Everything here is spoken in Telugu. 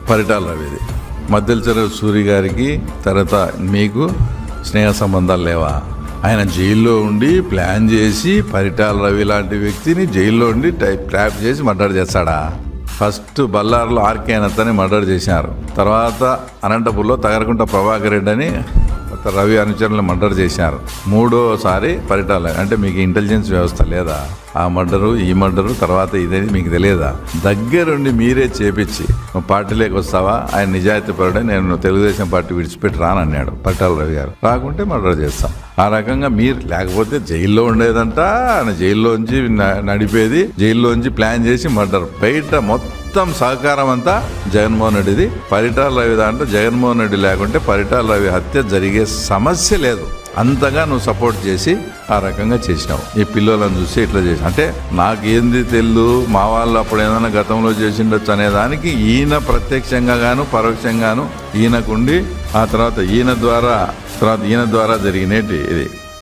పరిటాల రవిది. మద్దెల సూరి గారికి తర్వాత మీకు స్నేహ సంబంధాలు లేవా? ఆయన జైల్లో ఉండి ప్లాన్ చేసి పరిటాల రవి లాంటి వ్యక్తిని జైల్లో ఉండి ట్రాప్ చేసి మర్డర్ చేస్తాడా? ఫస్ట్ బళ్ళారులో ఆర్కే అతని మర్డర్ చేశారు. తర్వాత అనంతపూర్లో తగరకుంట ప్రభాకర్ రెడ్డి అని రవి అనుచరులను మర్డర్ చేశారు. మూడోసారి పరిటాల. అంటే మీకు ఇంటెలిజెన్స్ వ్యవస్థ లేదా? ఆ మర్డరు ఈ మర్డరు తర్వాత ఇదని మీకు తెలియదా? దగ్గరుండి మీరే చేపించి నువ్వు పార్టీలోకి వస్తావా, ఆయన నిజాయితీ పరుడే, నేను తెలుగుదేశం పార్టీ విడిచిపెట్టి రానన్నాడు పరిటాల రవి గారు. రాకుంటే మర్డర్ చేస్తాం. ఆ రకంగా మీరు లేకపోతే జైల్లో ఉండేదంట, ఆయన జైల్లోంచి నడిపేది, జైల్లోంచి ప్లాన్ చేసి మర్డర్. బయట మొత్తం సహకారం అంతా జగన్మోహన్ రెడ్డిది. పరిటాల రవి దాంట్లో జగన్మోహన్ రెడ్డి లేకుంటే పరిటాల రవి హత్య జరిగే సమస్య లేదు. అంతగా నువ్వు సపోర్ట్ చేసి ఆ రకంగా చేసినావు. ఈ పిల్లలను చూసి ఇట్లా చేసి అంటే నాకేంది తెలు, మా వాళ్ళు అప్పుడు ఏదైనా గతంలో చేసిండొచ్చు అనేదానికి ఈయన ప్రత్యక్షంగా గాను పరోక్షంగాను ఈయనకుండి ఆ తర్వాత ఈయన ద్వారా జరిగినట్టు ఇది.